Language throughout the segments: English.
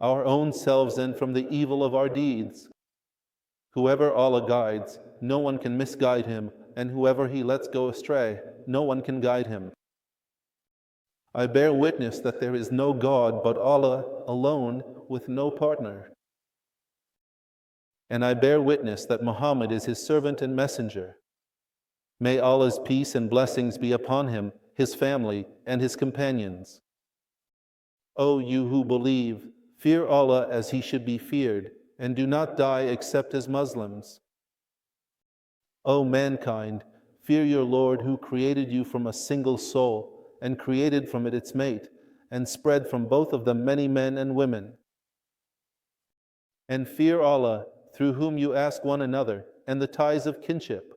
our own selves and from the evil of our deeds. Whoever Allah guides, no one can misguide him, and whoever He lets go astray, no one can guide him. I bear witness that there is no God but Allah alone, with no partner. And I bear witness that Muhammad is His servant and messenger. May Allah's peace and blessings be upon him, his family, and his companions. O you who believe, fear Allah as He should be feared, and do not die except as Muslims. O mankind, fear your Lord who created you from a single soul, and created from it its mate, and spread from both of them many men and women. And fear Allah, through whom you ask one another, and the ties of kinship.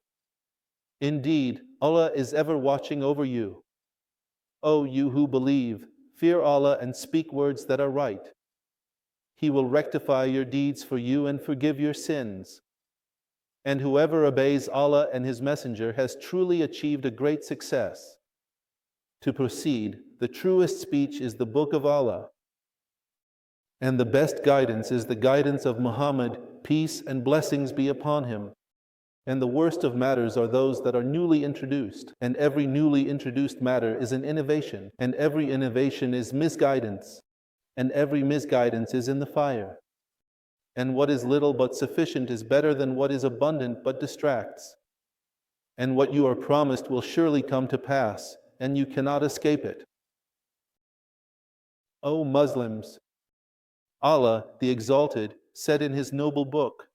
Indeed, Allah is ever watching over you. O you who believe, fear Allah and speak words that are right. He will rectify your deeds for you and forgive your sins. And whoever obeys Allah and His Messenger has truly achieved a great success. To proceed, the truest speech is the Book of Allah. And the best guidance is the guidance of Muhammad, peace and blessings be upon him. And the worst of matters are those that are newly introduced, and every newly introduced matter is an innovation, and every innovation is misguidance, and every misguidance is in the fire. And what is little but sufficient is better than what is abundant but distracts. And what you are promised will surely come to pass, and you cannot escape it. O Muslims, Allah, the Exalted, said in His noble book,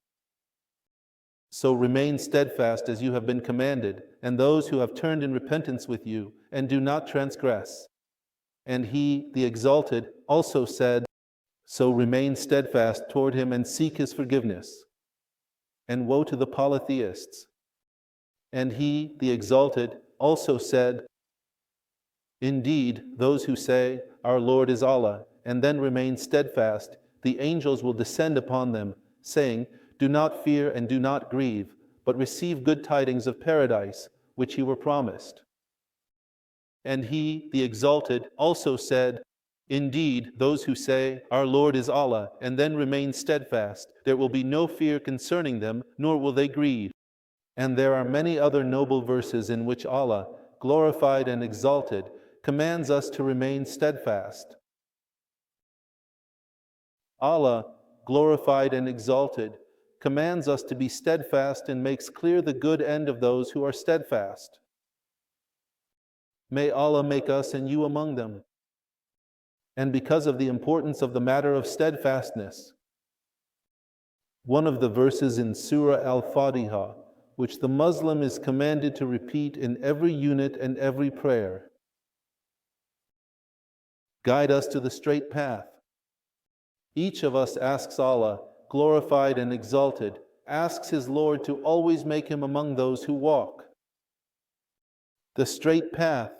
"So remain steadfast as you have been commanded, and those who have turned in repentance with you, and do not transgress." And He, the Exalted, also said, "So remain steadfast toward Him and seek His forgiveness." And woe to the polytheists. And He, the Exalted, also said, "Indeed, those who say, 'Our Lord is Allah,' and then remain steadfast, the angels will descend upon them, saying, 'Do not fear and do not grieve, but receive good tidings of paradise, which you were promised.' And He, the Exalted, also said, 'Indeed, those who say, 'Our Lord is Allah,' and then remain steadfast, there will be no fear concerning them, nor will they grieve." And there are many other noble verses in which Allah, glorified and exalted, commands us to remain steadfast. Allah, glorified and exalted, commands us to be steadfast and makes clear the good end of those who are steadfast. May Allah make us and you among them. And because of the importance of the matter of steadfastness, one of the verses in Surah Al-Fatiha, which the Muslim is commanded to repeat in every unit and every prayer: "Guide us to the straight path." Each of us asks Allah, glorified and exalted, asks his Lord to always make him among those who walk the straight path,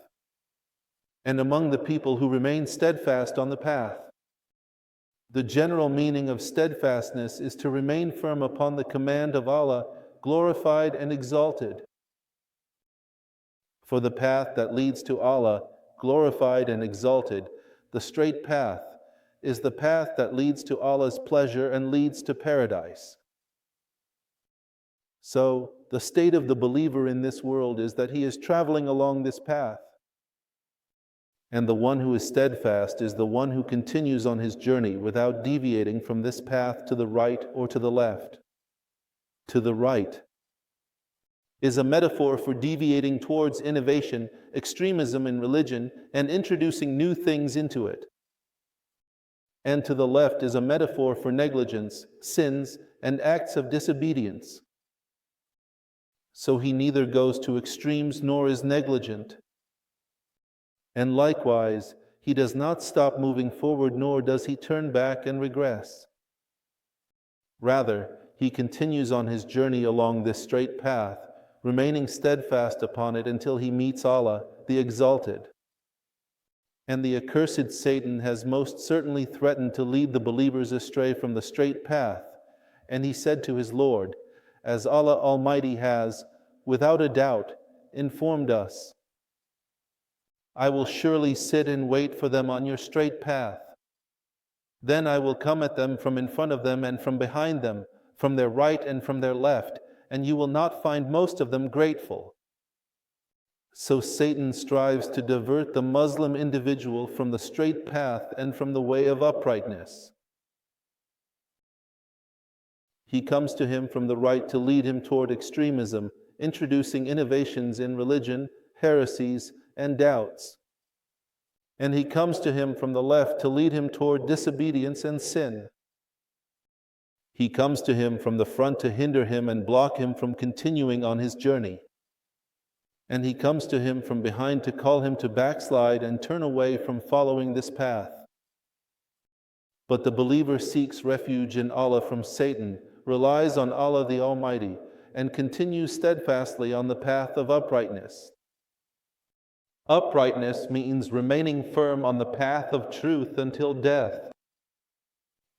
and among the people who remain steadfast on the path. The general meaning of steadfastness is to remain firm upon the command of Allah, glorified and exalted. For the path that leads to Allah, glorified and exalted, the straight path, is the path that leads to Allah's pleasure and leads to paradise. So, the state of the believer in this world is that he is traveling along this path. And the one who is steadfast is the one who continues on his journey without deviating from this path to the right or to the left. To the right is a metaphor for deviating towards innovation, extremism in religion, and introducing new things into it. And to the left is a metaphor for negligence, sins, and acts of disobedience. So he neither goes to extremes nor is negligent. And likewise, he does not stop moving forward, nor does he turn back and regress. Rather, he continues on his journey along this straight path, remaining steadfast upon it until he meets Allah, the Exalted. And the accursed Satan has most certainly threatened to lead the believers astray from the straight path. And he said to his Lord, as Allah Almighty has, without a doubt, informed us, "I will surely sit and wait for them on your straight path." Then I will come at them from in front of them and from behind them, from their right and from their left, and you will not find most of them grateful. So Satan strives to divert the Muslim individual from the straight path and from the way of uprightness. He comes to him from the right to lead him toward extremism, introducing innovations in religion, heresies, and doubts. And he comes to him from the left to lead him toward disobedience and sin. He comes to him from the front to hinder him and block him from continuing on his journey. And he comes to him from behind to call him to backslide and turn away from following this path. But the believer seeks refuge in Allah from Satan, relies on Allah the Almighty, and continues steadfastly on the path of uprightness. Uprightness means remaining firm on the path of truth until death,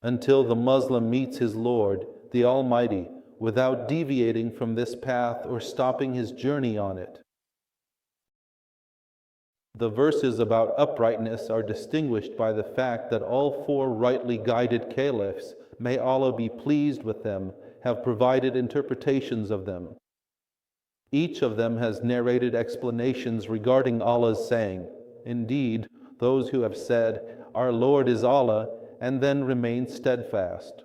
until the Muslim meets his Lord, the Almighty, without deviating from this path or stopping his journey on it. The verses about uprightness are distinguished by the fact that all four rightly guided caliphs, may Allah be pleased with them, have provided interpretations of them. Each of them has narrated explanations regarding Allah's saying, "Indeed, those who have said, 'Our Lord is Allah,' and then remain steadfast."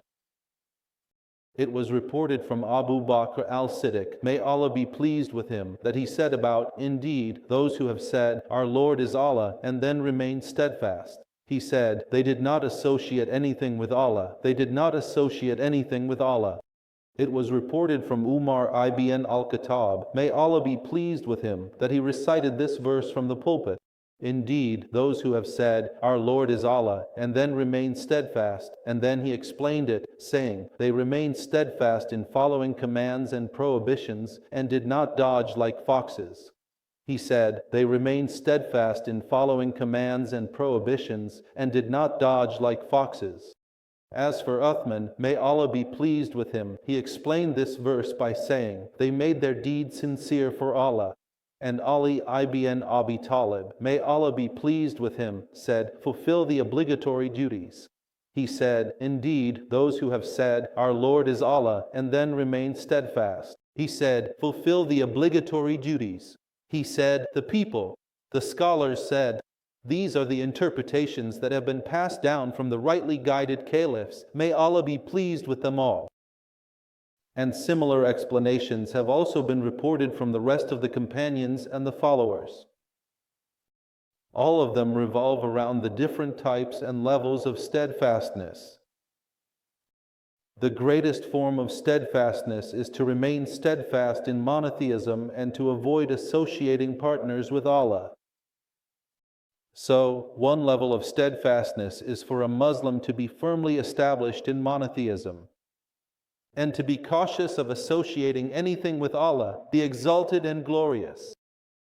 It was reported from Abu Bakr al-Siddiq, may Allah be pleased with him, that he said about, "Indeed, those who have said, 'Our Lord is Allah,' and then remain steadfast." He said, "They did not associate anything with Allah. They did not associate anything with Allah." It was reported from Umar ibn al-Khattab, may Allah be pleased with him, that he recited this verse from the pulpit, "Indeed, those who have said, 'Our Lord is Allah,' and then remain steadfast," and then he explained it, saying, "They remained steadfast in following commands and prohibitions, and did not dodge like foxes." He said, "They remained steadfast in following commands and prohibitions, and did not dodge like foxes." As for Uthman, may Allah be pleased with him, he explained this verse by saying, "They made their deed sincere for Allah." And Ali ibn Abi Talib, may Allah be pleased with him, said, "Fulfill the obligatory duties." He said, "Indeed, those who have said, 'Our Lord is Allah,' and then remain steadfast." He said, "Fulfill the obligatory duties." He said, "The people." The scholars said, "These are the interpretations that have been passed down from the rightly guided caliphs. May Allah be pleased with them all." And similar explanations have also been reported from the rest of the companions and the followers. All of them revolve around the different types and levels of steadfastness. The greatest form of steadfastness is to remain steadfast in monotheism and to avoid associating partners with Allah. So, one level of steadfastness is for a Muslim to be firmly established in monotheism, and to be cautious of associating anything with Allah, the Exalted and Glorious.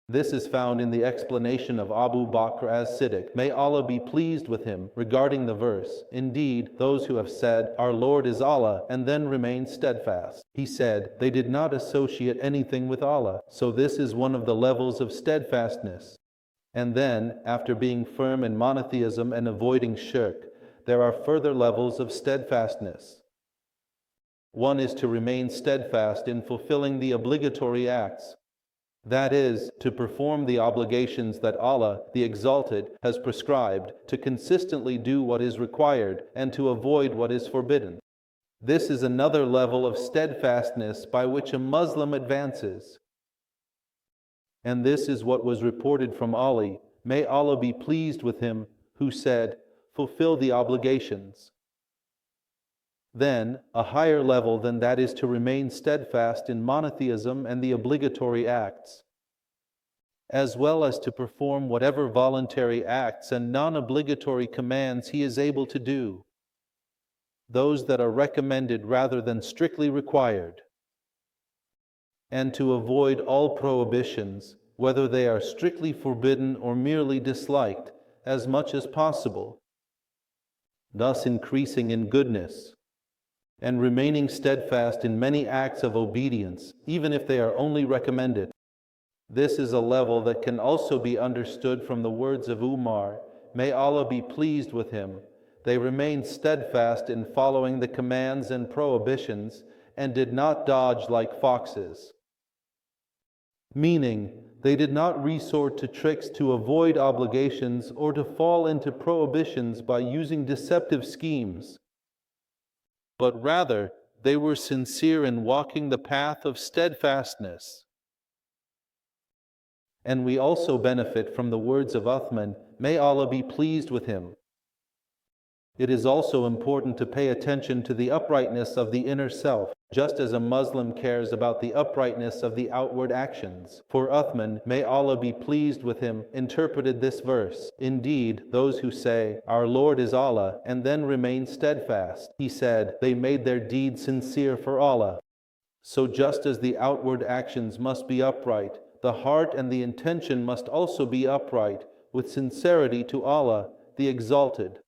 This is found in the explanation of Abu Bakr as-Siddiq, may Allah be pleased with him, regarding the verse, "Indeed, those who have said, 'Our Lord is Allah,' and then remain steadfast." He said, "They did not associate anything with Allah." So this is one of the levels of steadfastness. And then, after being firm in monotheism and avoiding shirk, there are further levels of steadfastness. One is to remain steadfast in fulfilling the obligatory acts. That is, to perform the obligations that Allah, the Exalted, has prescribed, to consistently do what is required, and to avoid what is forbidden. This is another level of steadfastness by which a Muslim advances. And this is what was reported from Ali, may Allah be pleased with him, who said, "Fulfill the obligations." Then, a higher level than that is to remain steadfast in monotheism and the obligatory acts, as well as to perform whatever voluntary acts and non-obligatory commands he is able to do, those that are recommended rather than strictly required, and to avoid all prohibitions, whether they are strictly forbidden or merely disliked, as much as possible, thus increasing in goodness, and remaining steadfast in many acts of obedience, even if they are only recommended. This is a level that can also be understood from the words of Umar, may Allah be pleased with him, They remained steadfast in following the commands and prohibitions and did not dodge like foxes. Meaning, they did not resort to tricks to avoid obligations or to fall into prohibitions by using deceptive schemes, but rather they were sincere in walking the path of steadfastness. And we also benefit from the words of Uthman, may Allah be pleased with him. It is also important to pay attention to the uprightness of the inner self, just as a Muslim cares about the uprightness of the outward actions. For Uthman, may Allah be pleased with him, interpreted this verse, indeed, those who say, our Lord is Allah, and then remain steadfast, he said, they made their deed sincere for Allah. So just as the outward actions must be upright, the heart and the intention must also be upright, with sincerity to Allah, the Exalted.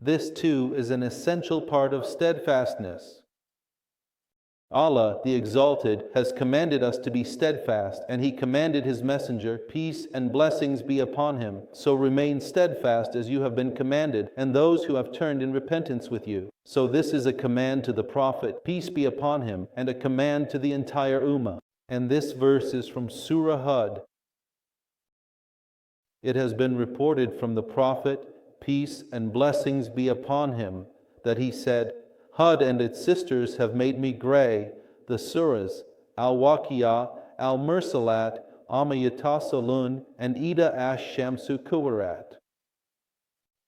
This too is an essential part of steadfastness. Allah, the Exalted, has commanded us to be steadfast, and He commanded His Messenger, peace and blessings be upon him, so remain steadfast as you have been commanded, and those who have turned in repentance with you. So this is a command to the Prophet, peace be upon him, and a command to the entire Ummah. And this verse is from Surah Hud. It has been reported from the Prophet, peace and blessings be upon him, that he said, Hud and its sisters have made me gray. The surahs, Al-Waqiyah, Al-Mursalat, Amma-Yatasalun, and Ida Ash-Shamsu Kuwarat.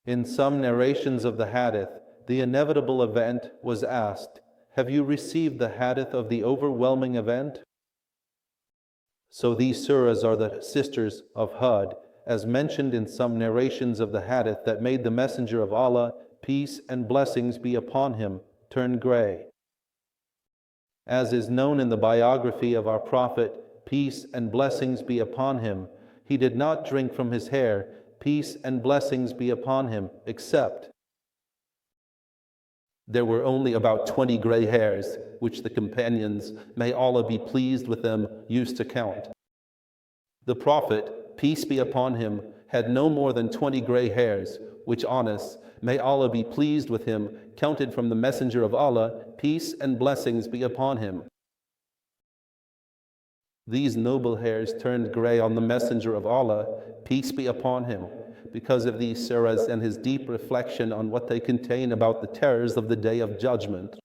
In some narrations of the hadith, the inevitable event was asked, have you received the hadith of the overwhelming event? So these surahs are the sisters of Hud, as mentioned in some narrations of the hadith that made the Messenger of Allah, peace and blessings be upon him, turn gray. As is known in the biography of our Prophet, peace and blessings be upon him, he did not drink from his hair, peace and blessings be upon him, except there were only about 20 gray hairs, which the companions, may Allah be pleased with them, used to count. The Prophet, peace be upon him, had no more than 20 gray hairs, which Anas, may Allah be pleased with him, counted from the Messenger of Allah, peace and blessings be upon him. These noble hairs turned gray on the Messenger of Allah, peace be upon him, because of these surahs and his deep reflection on what they contain about the terrors of the Day of Judgment.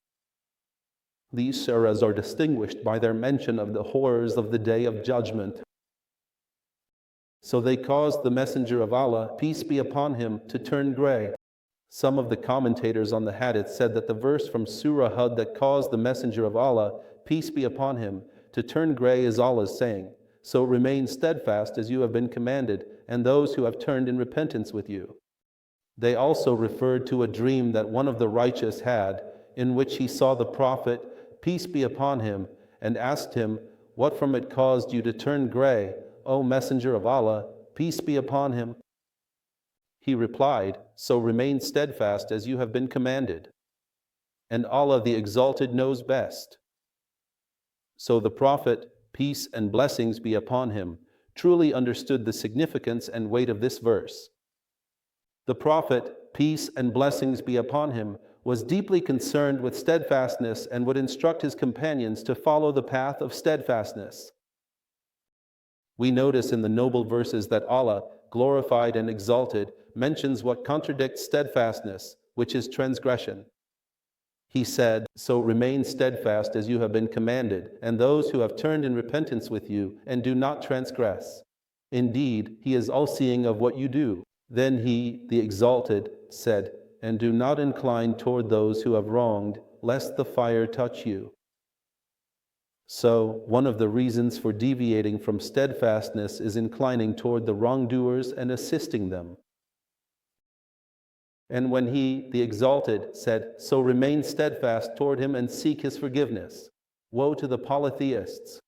These surahs are distinguished by their mention of the horrors of the Day of Judgment. So they caused the Messenger of Allah, peace be upon him, to turn gray. Some of the commentators on the hadith said that the verse from Surah Hud that caused the Messenger of Allah, peace be upon him, to turn gray is Allah's saying, so remain steadfast as you have been commanded, and those who have turned in repentance with you. They also referred to a dream that one of the righteous had, in which he saw the Prophet, peace be upon him, and asked him, what from it caused you to turn gray, O Messenger of Allah, peace be upon him? He replied, so remain steadfast as you have been commanded. And Allah the Exalted knows best. So the Prophet, peace and blessings be upon him, truly understood the significance and weight of this verse. The Prophet, peace and blessings be upon him, was deeply concerned with steadfastness and would instruct his companions to follow the path of steadfastness. We notice in the noble verses that Allah, glorified and exalted, mentions what contradicts steadfastness, which is transgression. He said, so remain steadfast as you have been commanded, and those who have turned in repentance with you, and do not transgress. Indeed, He is all-seeing of what you do. Then He, the Exalted, said, and do not incline toward those who have wronged, lest the fire touch you. So, one of the reasons for deviating from steadfastness is inclining toward the wrongdoers and assisting them. And when He, the Exalted, said, so remain steadfast toward Him and seek His forgiveness. Woe to the polytheists.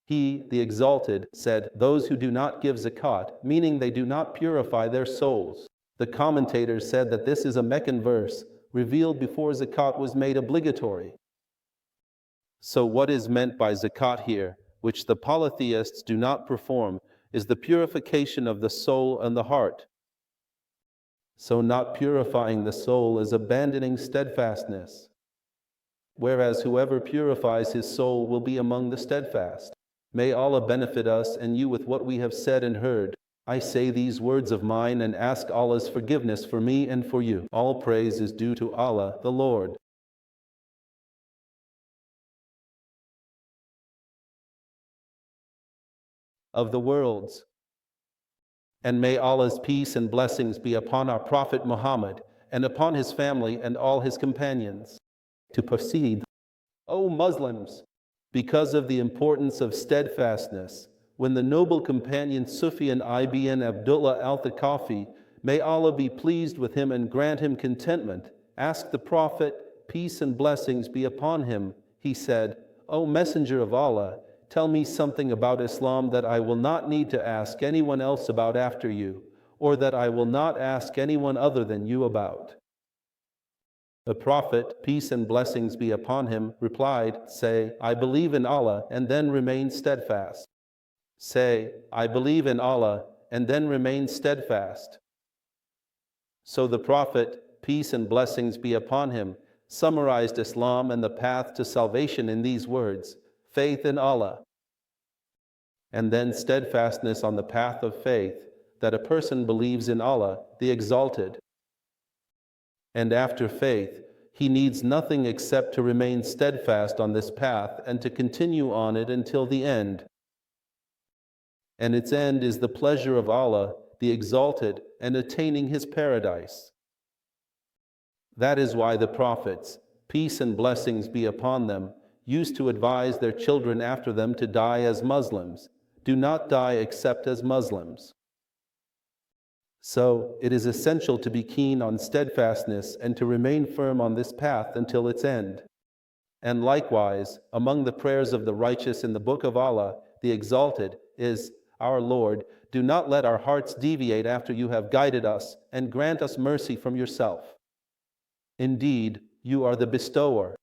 He, the Exalted, said, those who do not give zakat, meaning they do not purify their souls. The commentators said that this is a Meccan verse, revealed before zakat was made obligatory. So what is meant by zakat here, which the polytheists do not perform, is the purification of the soul and the heart. So not purifying the soul is abandoning steadfastness. Whereas whoever purifies his soul will be among the steadfast. May Allah benefit us and you with what we have said and heard. I say these words of mine and ask Allah's forgiveness for me and for you. All praise is due to Allah, the Lord of the worlds. And may Allah's peace and blessings be upon our Prophet Muhammad and upon his family and all his companions. To proceed, O Muslims, because of the importance of steadfastness, when the noble companion Sufyan ibn Abdullah al-Thaqafi, may Allah be pleased with him and grant him contentment, asked the Prophet, peace and blessings be upon him, he said, O Messenger of Allah, tell me something about Islam that I will not need to ask anyone else about after you, or that I will not ask anyone other than you about. The Prophet, peace and blessings be upon him, replied, say, I believe in Allah, and then remain steadfast. Say, I believe in Allah, and then remain steadfast. So the Prophet, peace and blessings be upon him, summarized Islam and the path to salvation in these words: faith in Allah, and then steadfastness on the path of faith, that a person believes in Allah, the Exalted. And after faith, he needs nothing except to remain steadfast on this path and to continue on it until the end. And its end is the pleasure of Allah, the Exalted, and attaining His paradise. That is why the prophets, peace and blessings be upon them, used to advise their children after them to die as Muslims. Do not die except as Muslims. So, it is essential to be keen on steadfastness and to remain firm on this path until its end. And likewise, among the prayers of the righteous in the Book of Allah, the Exalted, is, Our Lord, do not let our hearts deviate after you have guided us, and grant us mercy from yourself. Indeed, you are the bestower.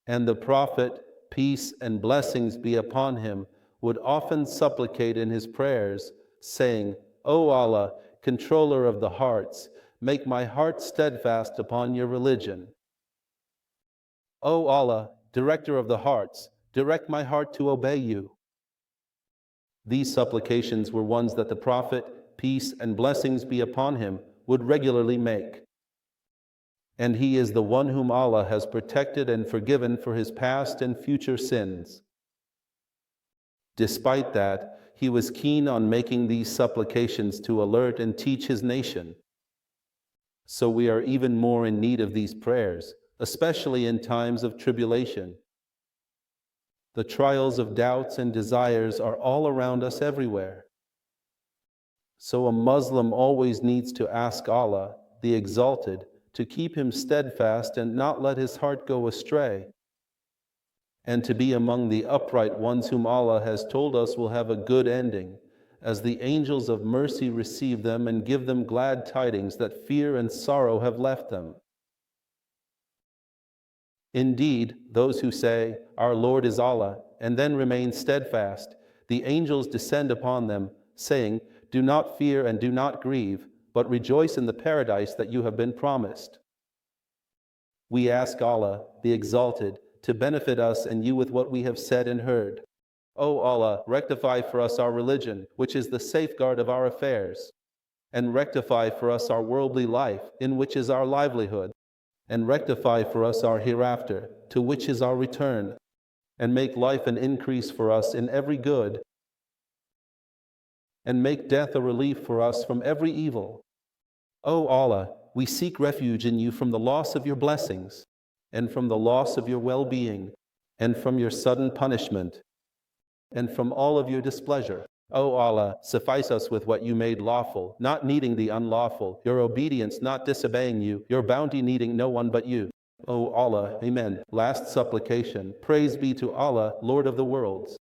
And the Prophet, peace and blessings be upon him, would often supplicate in his prayers, saying, O Allah, controller of the hearts, make my heart steadfast upon your religion. O Allah, director of the hearts, direct my heart to obey you. These supplications were ones that the Prophet, peace and blessings be upon him, would regularly make. And he is the one whom Allah has protected and forgiven for his past and future sins. Despite that, he was keen on making these supplications to alert and teach his nation. So we are even more in need of these prayers, especially in times of tribulation. The trials of doubts and desires are all around us everywhere. So a Muslim always needs to ask Allah, the Exalted, to keep him steadfast and not let his heart go astray, and to be among the upright ones whom Allah has told us will have a good ending, as the angels of mercy receive them and give them glad tidings that fear and sorrow have left them. Indeed, those who say, Our Lord is Allah, and then remain steadfast, the angels descend upon them, saying, Do not fear and do not grieve, but rejoice in the paradise that you have been promised. We ask Allah, the Exalted, to benefit us and you with what we have said and heard. O Allah, rectify for us our religion, which is the safeguard of our affairs, and rectify for us our worldly life, in which is our livelihood, and rectify for us our hereafter, to which is our return, and make life an increase for us in every good, and make death a relief for us from every evil. O Allah, we seek refuge in you from the loss of your blessings, and from the loss of your well-being, and from your sudden punishment, and from all of your displeasure. O Allah, suffice us with what you made lawful, not needing the unlawful, your obedience not disobeying you, your bounty needing no one but you. O Allah, Amen. Last supplication, praise be to Allah, Lord of the worlds.